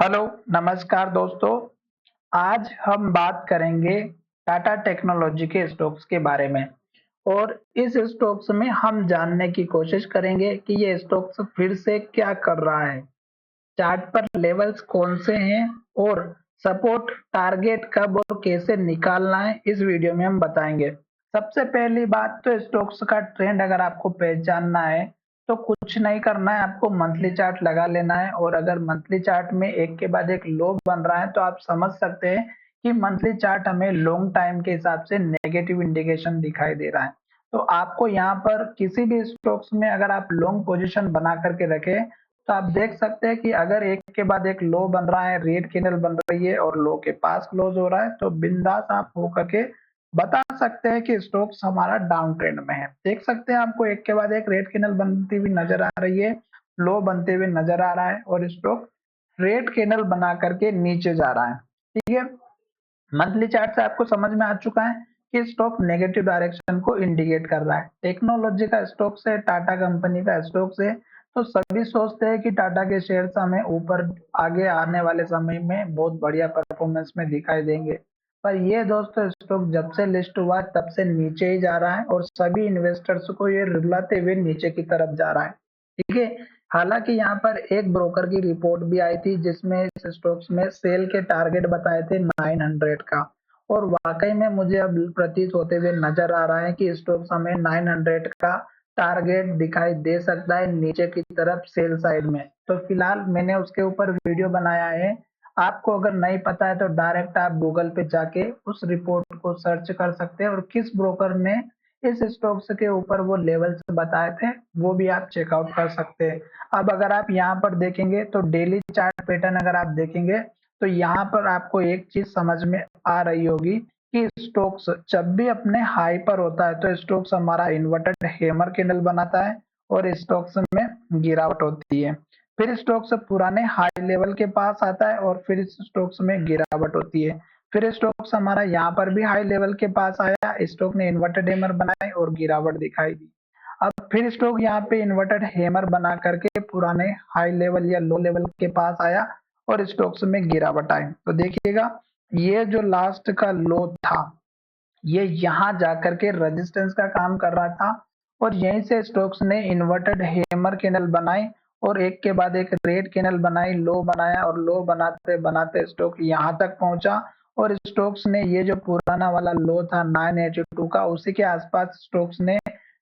Hello, नमस्कार दोस्तों। आज हम बात करेंगे टाटा टेक्नोलॉजी के स्टॉक्स के बारे में और इस स्टॉक्स में हम जानने की कोशिश करेंगे कि ये स्टॉक्स फिर से क्या कर रहा है, चार्ट पर लेवल्स कौन से हैं और सपोर्ट टारगेट कब और कैसे निकालना है इस वीडियो में हम बताएंगे। सबसे पहली बात तो स्टॉक्स का ट्रेंड अगर आपको पहचानना है तो कुछ नहीं करना है, आपको मंथली चार्ट लगा लेना है और अगर मंथली चार्ट में एक के बाद एक लो बन रहा है तो आप समझ सकते हैं कि मंथली चार्ट हमें लॉन्ग टाइम के हिसाब से नेगेटिव इंडिकेशन दिखाई दे रहा है। तो आपको यहाँ पर किसी भी स्टॉक्स में अगर आप लॉन्ग पोजीशन बना करके रखें तो आप देख सकते हैं कि अगर एक के बाद एक लो बन रहा है, रेड कैंडल बन रही है और लो के पास क्लोज हो रहा है तो बिंदास आप होकर के बता सकते हैं कि स्टॉक्स हमारा डाउन ट्रेंड में है। देख सकते हैं आपको एक के बाद एक रेड कैंडल बनती हुई नजर आ रही है, लो बनते हुए नजर आ रहा है और स्टॉक रेड कैंडल बना करके नीचे जा रहा है। ठीक है, मंथली चार्ट से आपको समझ में आ चुका है कि स्टॉक नेगेटिव डायरेक्शन को इंडिकेट कर रहा है। टेक्नोलॉजी का स्टॉक से, टाटा कंपनी का स्टॉक से, तो सभी सोचते हैं कि टाटा के शेयर्स हमें ऊपर आगे आने वाले समय में बहुत बढ़िया परफॉर्मेंस में दिखाई देंगे, पर ये दोस्तों स्टॉक जब से लिस्ट हुआ तब से नीचे ही जा रहा है और सभी इन्वेस्टर्स को ये रुलाते हुए नीचे की तरफ जा रहा है। ठीक है, हालांकि यहाँ पर एक ब्रोकर की रिपोर्ट भी आई थी जिसमें इस स्टॉक्स में सेल के टारगेट बताए थे 900 का और वाकई में मुझे अब प्रतीत होते हुए नजर आ रहा है कि स्टॉक्स हमें 900 का टारगेट दिखाई दे सकता है नीचे की तरफ सेल साइड में। तो फिलहाल मैंने उसके ऊपर वीडियो बनाया है, आपको अगर नहीं पता है तो डायरेक्ट आप गूगल पे जाके उस रिपोर्ट को सर्च कर सकते हैं और किस ब्रोकर ने इस स्टॉक्स के ऊपर वो लेवल्स बताए थे वो भी आप चेकआउट कर सकते हैं। अब अगर आप यहाँ पर देखेंगे तो डेली चार्ट पैटर्न अगर आप देखेंगे तो यहाँ पर आपको एक चीज समझ में आ रही होगी कि स्टॉक्स जब भी अपने हाई पर होता है तो स्टॉक्स हमारा इन्वर्टेड हैमर कैंडल बनाता है और स्टॉक्स में गिरावट होती है। फिर स्टॉक्स पुराने हाई लेवल के पास आता है और फिर स्टॉक्स में गिरावट होती है। फिर स्टॉक्स हमारा यहाँ पर भी हाई लेवल के पास आया, स्टॉक ने इन्वर्टेड हैमर बनाए और गिरावट दिखाई दी। अब फिर स्टॉक यहाँ पे इन्वर्टेड हैमर बना करके पुराने हाई लेवल या लो लेवल के पास आया और स्टॉक्स में गिरावट आई। तो देखिएगा ये जो लास्ट का लो था ये यहाँ जाकर के रेजिस्टेंस का काम कर रहा था और यहीं से स्टोक्स ने इन्वर्टेड हैमर कैंडल बनाई और एक के बाद एक रेड कैंडल बनाई, लो बनाया और लो बनाते बनाते स्टॉक यहाँ तक पहुंचा और स्टोक्स ने ये जो पुराना वाला लो था 982 का उसी के आसपास स्टोक्स ने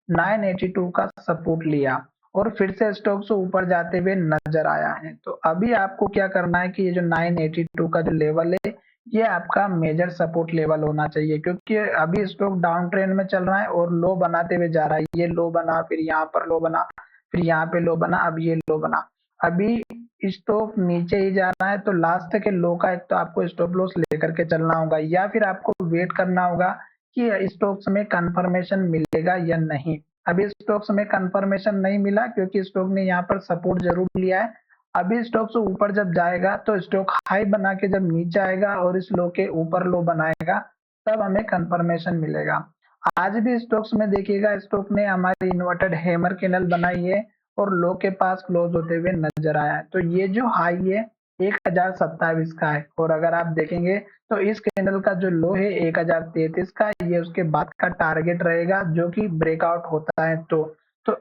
982 का सपोर्ट लिया और फिर से स्टॉक्स ऊपर जाते हुए नजर आया है। तो अभी आपको क्या करना है कि ये जो 982 का जो लेवल है ये आपका मेजर सपोर्ट लेवल होना चाहिए क्योंकि अभी स्टॉक डाउन ट्रेंड में चल रहा है और लो बनाते हुए जा रहा है। ये लो बना, फिर यहाँ पर लो बना, फिर यहाँ पे लो बना, अब ये लो बना। अभी स्टॉक नीचे ही जा रहा है तो लास्ट के लो का एक तो आपको स्टॉप लॉस लेकर के चलना होगा या फिर आपको वेट करना होगा कि स्टॉक्स में कंफर्मेशन मिलेगा या नहीं। अभी स्टॉक्स में कंफर्मेशन नहीं मिला क्योंकि स्टॉक ने यहाँ पर सपोर्ट जरूर लिया है। अभी स्टॉक से ऊपर जब जाएगा तो स्टॉक हाई बना के जब नीचे आएगा और इस लो के ऊपर लो बनाएगा तब हमें कंफर्मेशन मिलेगा। आज भी स्टॉक्स में देखिएगा स्टॉक ने हमारी इन्वर्टेड हैमर कैंडल बनाई है और लो के पास क्लोज होते हुए नजर आया है। तो ये जो हाई है 1027 का है और अगर आप देखेंगे तो इस कैंडल का जो लो है 1033 का, ये उसके बाद का टारगेट रहेगा जो कि ब्रेकआउट होता है तो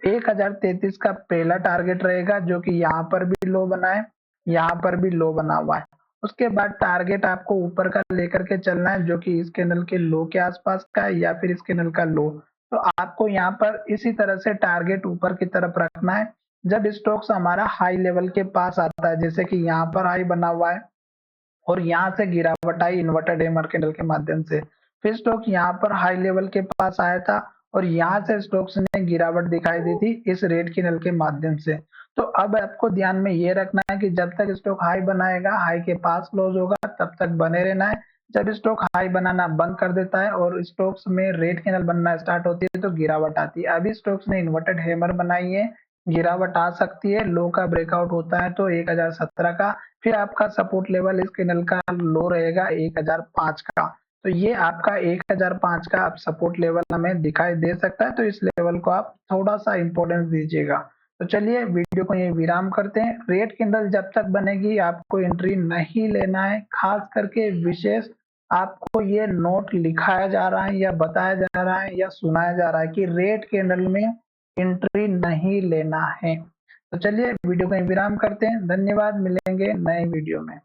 1033 का पहला टारगेट रहेगा जो कि यहाँ पर भी लो बना है, यहाँ पर भी लो बना हुआ है। उसके बाद टारगेट आपको ऊपर का लेकर के चलना है जो कि इस कैंडल के लो के आसपास का है या फिर इस कैंडल का लो। तो आपको यहाँ पर इसी तरह से टारगेट ऊपर की तरफ रखना है जब स्टॉक्स हमारा हाई लेवल के पास आता है, जैसे कि यहाँ पर हाई बना हुआ है और यहाँ से गिरावट आई इन्वर्टेड हैमर कैंडल के माध्यम से। फिर स्टॉक यहाँ पर हाई लेवल के पास आया था और यहाँ से स्टॉक्स ने गिरावट दिखाई दी थी इस रेड कैंडल के माध्यम से। तो अब आपको ध्यान में ये रखना है कि जब तक स्टॉक हाई बनाएगा, हाई के पास क्लोज होगा तब तक बने रहना है। जब स्टॉक हाई बनाना बंद कर देता है और स्टॉक्स में रेड कैंडल बनना स्टार्ट होती है तो गिरावट आती है। अभी स्टॉक्स ने इन्वर्टेड हैमर बनाई है, गिरावट आ सकती है, लो का ब्रेकआउट होता है तो 1017 का, फिर आपका सपोर्ट लेवल इस कैंडल का लो रहेगा 1005 का। तो ये आपका 1005 का आप सपोर्ट लेवल हमें दिखाई दे सकता है तो इस लेवल को आप थोड़ा सा इंपॉर्टेंस दीजिएगा। तो चलिए वीडियो को यही विराम करते हैं। रेड कैंडल जब तक बनेगी आपको एंट्री नहीं लेना है। खास करके विशेष आपको ये नोट लिखाया जा रहा है या बताया जा रहा है या सुनाया जा रहा है कि रेड कैंडल में एंट्री नहीं लेना है। तो चलिए वीडियो को यहीं विराम करते हैं। धन्यवाद, मिलेंगे नए वीडियो में।